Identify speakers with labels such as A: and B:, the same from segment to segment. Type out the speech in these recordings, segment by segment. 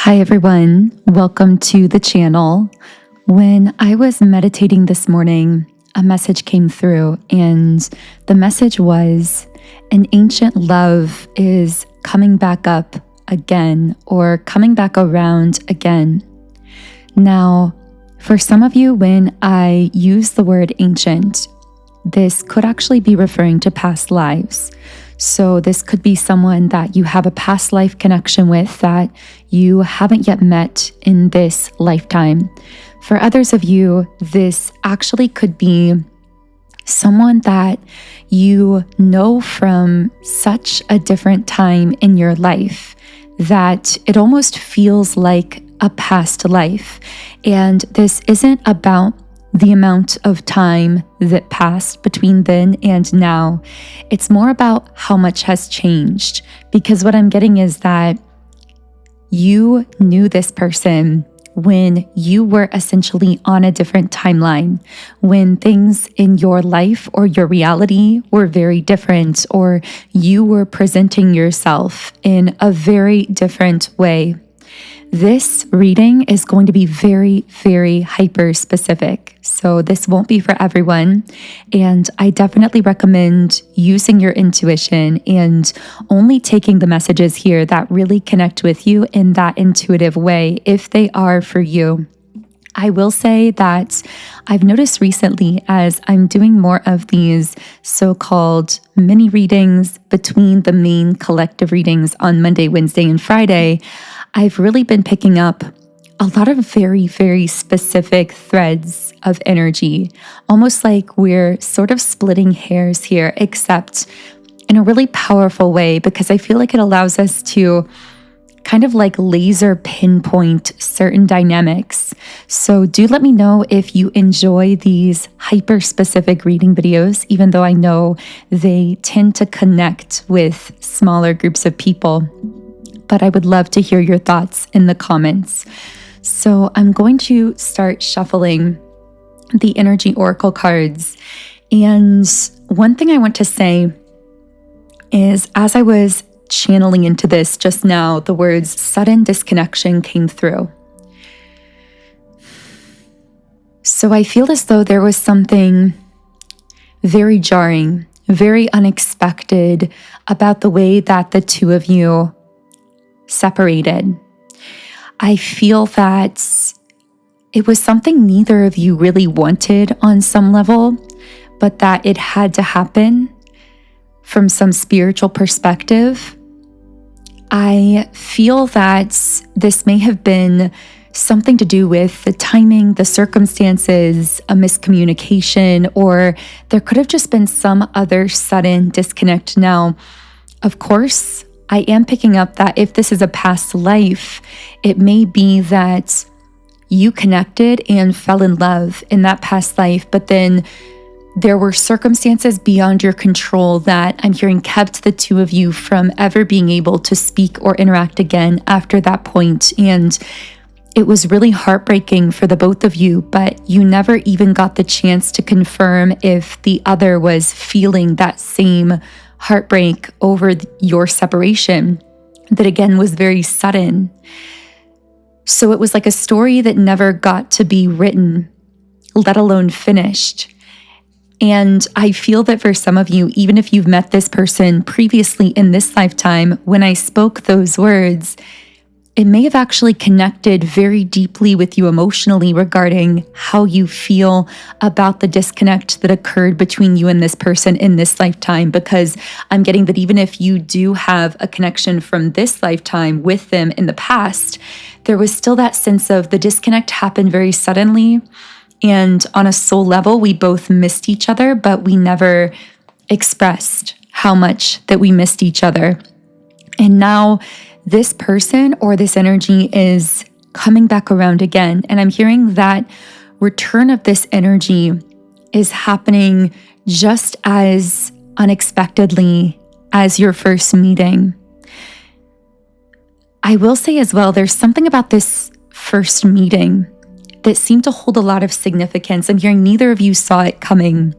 A: Hi everyone, welcome to the channel. When I was meditating this morning, a message came through and the message was an ancient love is coming back up again or coming back around again. Now, for some of you, when I use the word ancient, this could actually be referring to past lives. So this could be someone that you have a past life connection with that you haven't yet met in this lifetime. For others of you, this actually could be someone that you know from such a different time in your life that it almost feels like a past life. And this isn't about the amount of time that passed between then and now. It's more about how much has changed, because what I'm getting is that you knew this person when you were essentially on a different timeline, when things in your life or your reality were very different, or you were presenting yourself in a very different way. This reading is going to be very, very hyper specific. So this won't be for everyone. And I definitely recommend using your intuition and only taking the messages here that really connect with you in that intuitive way, if they are for you. I will say that I've noticed recently, as I'm doing more of these so-called mini readings between the main collective readings on Monday, Wednesday, and Friday, I've really been picking up a lot of very, very specific threads of energy, almost like we're sort of splitting hairs here, except in a really powerful way, because I feel like it allows us to kind of like laser pinpoint certain dynamics. So do let me know if you enjoy these hyper specific reading videos, even though I know they tend to connect with smaller groups of people. But I would love to hear your thoughts in the comments. So I'm going to start shuffling the energy oracle cards. And one thing I want to say is, as I was channeling into this just now, the words sudden disconnection came through. So I feel as though there was something very jarring, very unexpected about the way that the two of you separated. I feel that it was something neither of you really wanted on some level, but that it had to happen from some spiritual perspective. I feel that this may have been something to do with the timing, the circumstances, a miscommunication, or there could have just been some other sudden disconnect. Now, of course, I am picking up that if this is a past life, it may be that you connected and fell in love in that past life, but then there were circumstances beyond your control that I'm hearing kept the two of you from ever being able to speak or interact again after that point. And it was really heartbreaking for the both of you, but you never even got the chance to confirm if the other was feeling that same heartbreak over your separation that again was very sudden. So it was like a story that never got to be written, let alone finished. And I feel that for some of you, even if you've met this person previously in this lifetime, when I spoke those words, it may have actually connected very deeply with you emotionally regarding how you feel about the disconnect that occurred between you and this person in this lifetime, because I'm getting that even if you do have a connection from this lifetime with them in the past, there was still that sense of the disconnect happened very suddenly. And on a soul level, we both missed each other, but we never expressed how much that we missed each other. And now this person or this energy is coming back around again. And I'm hearing that return of this energy is happening just as unexpectedly as your first meeting. I will say as well, there's something about this first meeting that seemed to hold a lot of significance. I'm hearing neither of you saw it coming.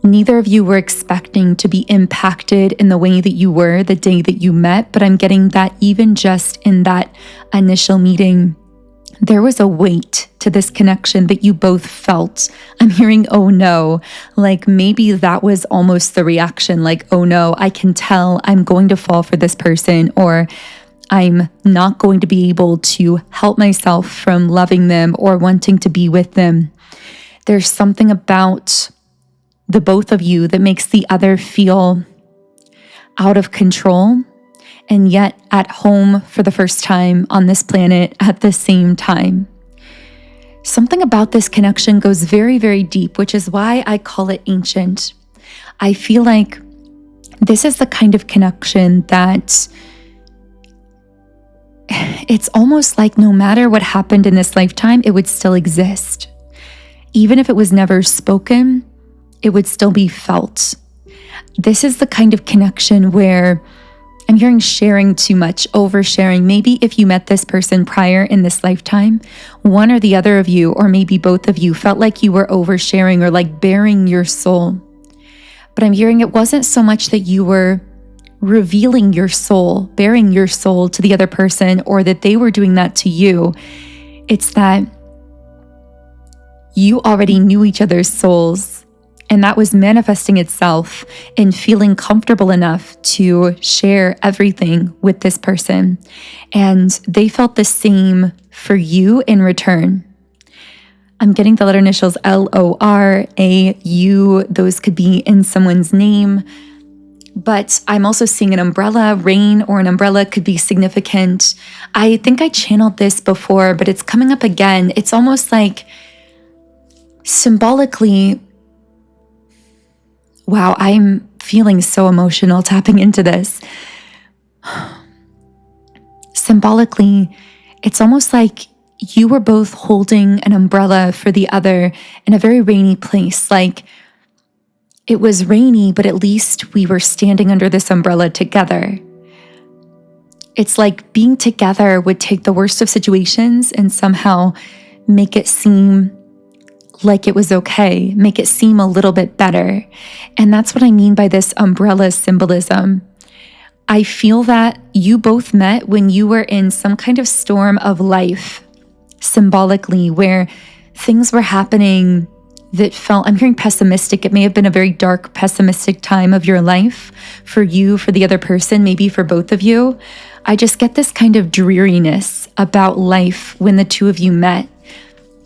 A: Neither of you were expecting to be impacted in the way that you were the day that you met, but I'm getting that even just in that initial meeting, there was a weight to this connection that you both felt. I'm hearing, oh no, like maybe that was almost the reaction, like, oh no, I can tell I'm going to fall for this person, or I'm not going to be able to help myself from loving them or wanting to be with them. There's something about the both of you that makes the other feel out of control and yet at home for the first time on this planet at the same time. Something about this connection goes very, very deep, which is why I call it ancient. I feel like this is the kind of connection that it's almost like no matter what happened in this lifetime, it would still exist. Even if it was never spoken, it would still be felt. This is the kind of connection where I'm hearing sharing too much, oversharing. Maybe if you met this person prior in this lifetime, one or the other of you, or maybe both of you, felt like you were oversharing or like bearing your soul. But I'm hearing it wasn't so much that you were revealing your soul, bearing your soul to the other person, or that they were doing that to you. It's that you already knew each other's souls. And that was manifesting itself in feeling comfortable enough to share everything with this person. And they felt the same for you in return. I'm getting the letter initials LOR, AU. Those could be in someone's name. But I'm also seeing an umbrella. Rain or an umbrella could be significant. I think I channeled this before, but it's coming up again. It's almost like symbolically, wow, I'm feeling so emotional tapping into this. Symbolically, it's almost like you were both holding an umbrella for the other in a very rainy place. Like it was rainy, but at least we were standing under this umbrella together. It's like being together would take the worst of situations and somehow make it seem like it was okay, make it seem a little bit better. And that's what I mean by this umbrella symbolism. I feel that you both met when you were in some kind of storm of life, symbolically, where things were happening that felt, I'm hearing pessimistic. It may have been a very dark, pessimistic time of your life for you, for the other person, maybe for both of you. I just get this kind of dreariness about life when the two of you met.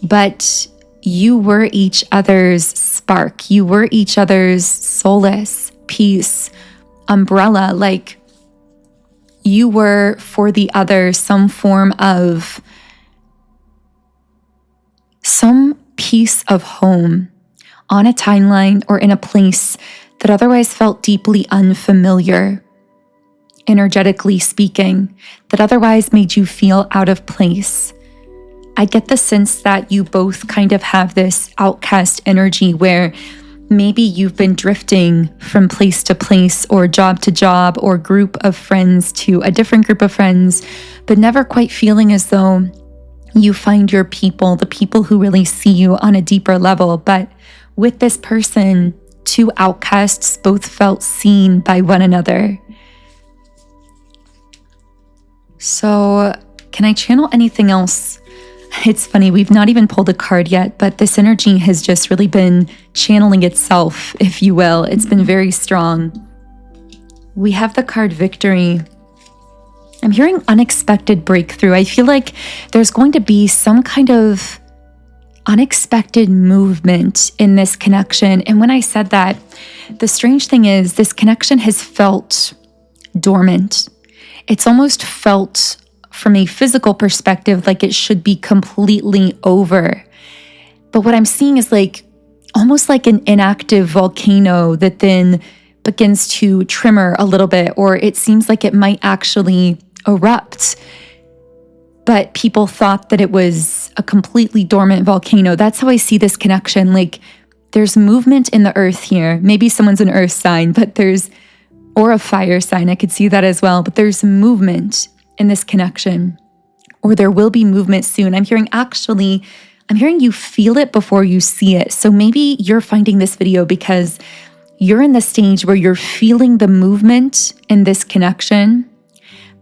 A: But you were each other's spark. You were each other's solace, peace, umbrella. Like you were for the other some form of, some piece of home on a timeline or in a place that otherwise felt deeply unfamiliar, energetically speaking, that otherwise made you feel out of place. I get the sense that you both kind of have this outcast energy where maybe you've been drifting from place to place or job to job or group of friends to a different group of friends, but never quite feeling as though you find your people, the people who really see you on a deeper level. But with this person, two outcasts both felt seen by one another. So can I channel anything else? It's funny, we've not even pulled a card yet, but this energy has just really been channeling itself, if you will. It's been very strong. We have the card Victory. I'm hearing unexpected breakthrough. I feel like there's going to be some kind of unexpected movement in this connection. And when I said that, the strange thing is this connection has felt dormant. It's almost felt from a physical perspective like it should be completely over. But what I'm seeing is like almost like an inactive volcano that then begins to tremor a little bit, or it seems like it might actually erupt. But people thought that it was a completely dormant volcano. That's how I see this connection. Like there's movement in the earth here. Maybe someone's an earth sign, but there's, or a fire sign. I could see that as well. But there's movement in this connection, or there will be movement soon. I'm hearing you feel it before you see it. So maybe you're finding this video because you're in the stage where you're feeling the movement in this connection,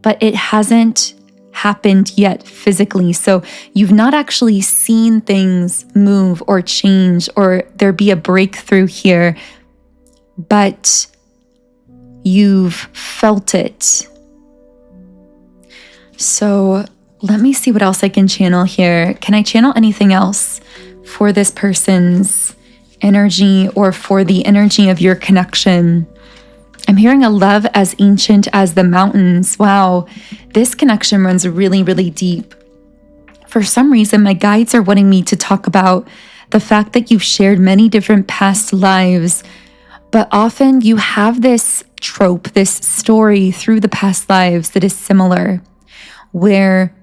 A: but it hasn't happened yet physically. So you've not actually seen things move or change or there be a breakthrough here, but you've felt it. So let me see what else I can channel here. Can I channel anything else for this person's energy or for the energy of your connection? I'm hearing a love as ancient as the mountains. Wow, this connection runs really, really deep. For some reason, my guides are wanting me to talk about the fact that you've shared many different past lives, but often you have this trope, this story through the past lives that is similar, where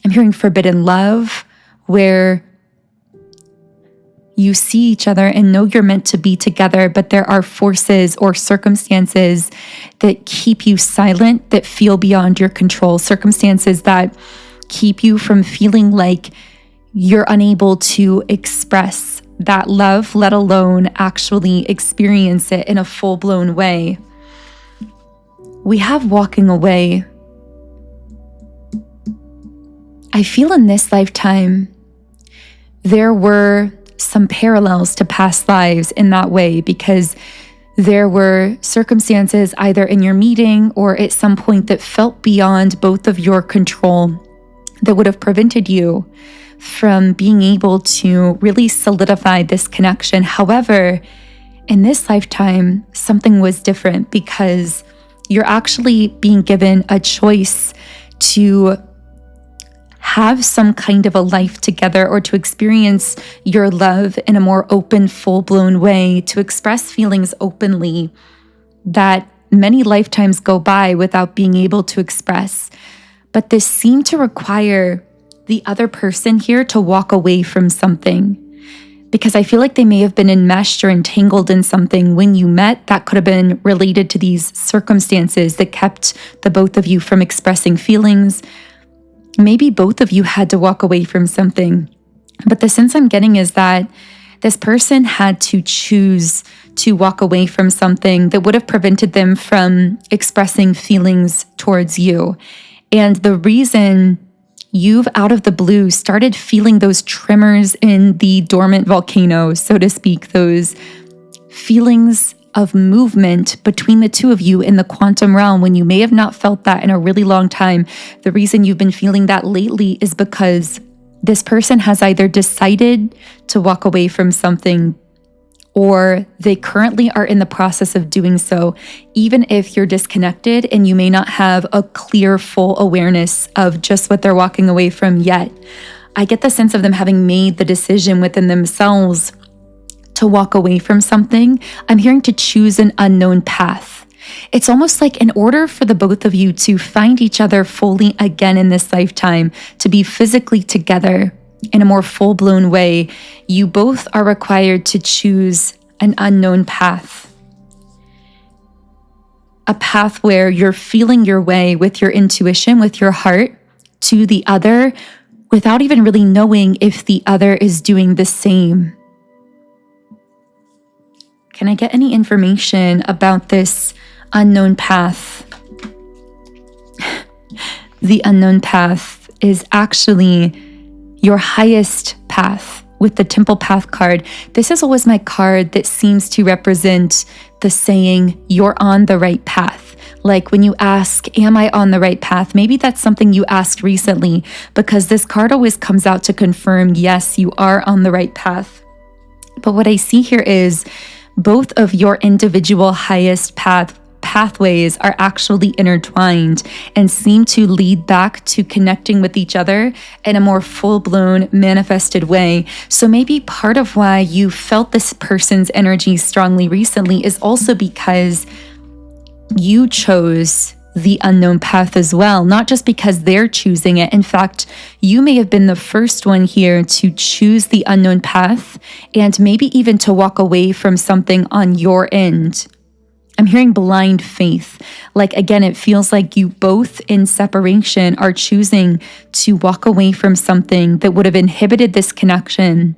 A: I'm hearing forbidden love, where you see each other and know you're meant to be together, but there are forces or circumstances that keep you silent, that feel beyond your control, circumstances that keep you from feeling like you're unable to express that love, let alone actually experience it in a full-blown way. We have walking away. I feel in this lifetime, there were some parallels to past lives in that way, because there were circumstances either in your meeting or at some point that felt beyond both of your control that would have prevented you from being able to really solidify this connection. However, in this lifetime, something was different because you're actually being given a choice to have some kind of a life together or to experience your love in a more open, full-blown way, to express feelings openly that many lifetimes go by without being able to express. But this seemed to require the other person here to walk away from something, because I feel like they may have been enmeshed or entangled in something when you met that could have been related to these circumstances that kept the both of you from expressing feelings. Maybe both of you had to walk away from something, but the sense I'm getting is that this person had to choose to walk away from something that would have prevented them from expressing feelings towards you. And the reason you've out of the blue started feeling those tremors in the dormant volcano, so to speak, those feelings of movement between the two of you in the quantum realm, when you may have not felt that in a really long time. The reason you've been feeling that lately is because this person has either decided to walk away from something, or they currently are in the process of doing so, even if you're disconnected and you may not have a clear, full awareness of just what they're walking away from yet. I get the sense of them having made the decision within themselves to walk away from something. I'm hearing to choose an unknown path. It's almost like in order for the both of you to find each other fully again in this lifetime, to be physically together in a more full-blown way, you both are required to choose an unknown path. A path where you're feeling your way with your intuition, with your heart, to the other, without even really knowing if the other is doing the same. Can I get any information about this unknown path? The unknown path is actually your highest path with the Temple Path card. This is always my card that seems to represent the saying, you're on the right path. Like when you ask, am I on the right path? Maybe that's something you asked recently, because this card always comes out to confirm, yes, you are on the right path. But what I see here is both of your individual highest pathways are actually intertwined and seem to lead back to connecting with each other in a more full-blown manifested way. So maybe part of why you felt this person's energy strongly recently is also because you chose the unknown path as well, not just because they're choosing it. In fact, you may have been the first one here to choose the unknown path, and maybe even to walk away from something on your end. I'm hearing blind faith. Like, again, it feels like you both in separation are choosing to walk away from something that would have inhibited this connection.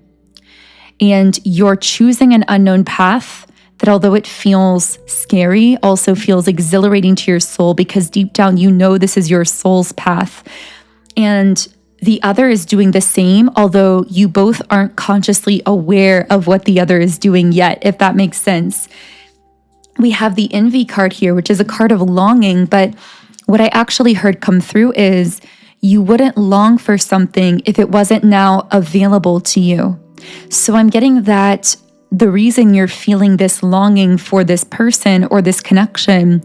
A: And you're choosing an unknown path that although it feels scary, also feels exhilarating to your soul, because deep down, you know this is your soul's path. And the other is doing the same, although you both aren't consciously aware of what the other is doing yet, if that makes sense. We have the envy card here, which is a card of longing, but what I actually heard come through is you wouldn't long for something if it wasn't now available to you. So I'm getting that the reason you're feeling this longing for this person or this connection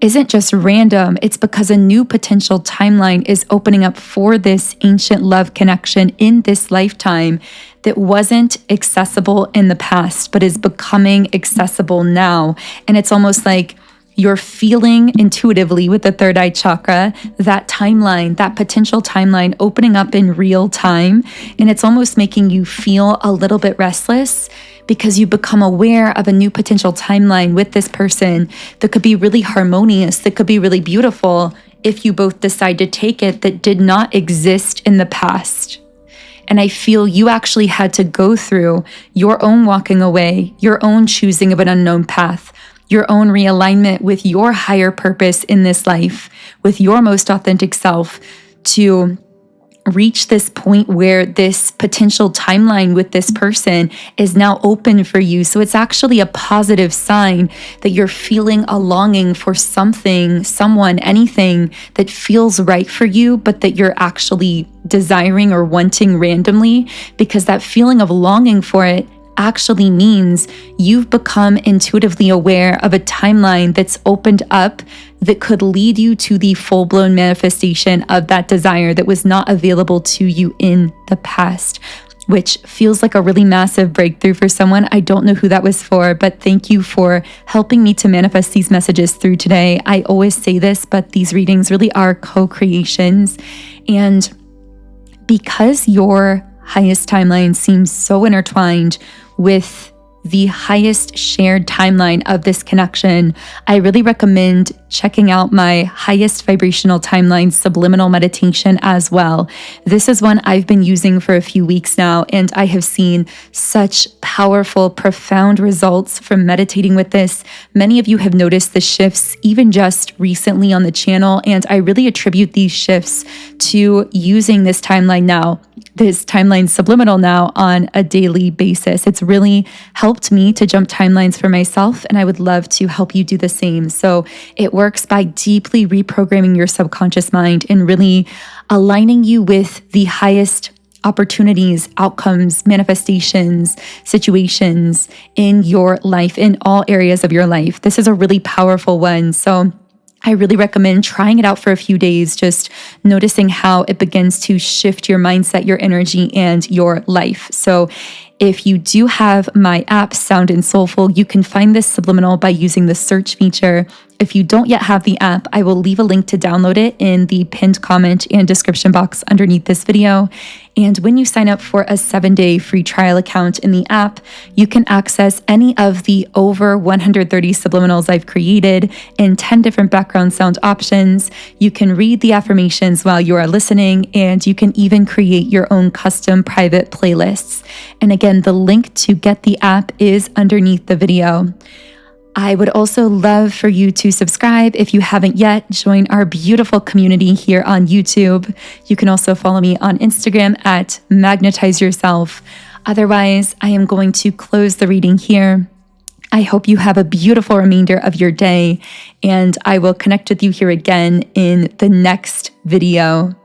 A: isn't just random. It's because a new potential timeline is opening up for this ancient love connection in this lifetime that wasn't accessible in the past, but is becoming accessible now. And it's almost like you're feeling intuitively with the third eye chakra, that timeline, that potential timeline opening up in real time. And it's almost making you feel a little bit restless because you become aware of a new potential timeline with this person that could be really harmonious, that could be really beautiful if you both decide to take it, that did not exist in the past. And I feel you actually had to go through your own walking away, your own choosing of an unknown path, your own realignment with your higher purpose in this life, with your most authentic self, to reach this point where this potential timeline with this person is now open for you. So it's actually a positive sign that you're feeling a longing for something, someone, anything that feels right for you, but that you're actually desiring or wanting randomly, because that feeling of longing for it actually means you've become intuitively aware of a timeline that's opened up that could lead you to the full-blown manifestation of that desire that was not available to you in the past, which feels like a really massive breakthrough for someone. I don't know who that was for, but thank you for helping me to manifest these messages through today. I always say this, but these readings really are co-creations. And because your highest timeline seems so intertwined with the highest shared timeline of this connection, I really recommend checking out my highest vibrational timeline subliminal meditation as well. This is one I've been using for a few weeks now, and I have seen such powerful, profound results from meditating with this. Many of you have noticed the shifts even just recently on the channel, and I really attribute these shifts to using this timeline now, this timeline subliminal now, on a daily basis. It's really helped me to jump timelines for myself, and I would love to help you do the same. So it works by deeply reprogramming your subconscious mind and really aligning you with the highest opportunities, outcomes, manifestations, situations in your life, in all areas of your life. This is a really powerful one. So I really recommend trying it out for a few days, just noticing how it begins to shift your mindset, your energy, and your life. So if you do have my app, Sound and Soulful, you can find this subliminal by using the search feature. If you don't yet have the app, I will leave a link to download it in the pinned comment and description box underneath this video. And when you sign up for a 7-day free trial account in the app, you can access any of the over 130 subliminals I've created in 10 different background sound options. You can read the affirmations while you are listening, and you can even create your own custom private playlists. And again, the link to get the app is underneath the video. I would also love for you to subscribe if you haven't yet. Join our beautiful community here on YouTube. You can also follow me on Instagram at Magnetize Yourself. Otherwise, I am going to close the reading here. I hope you have a beautiful remainder of your day, and I will connect with you here again in the next video.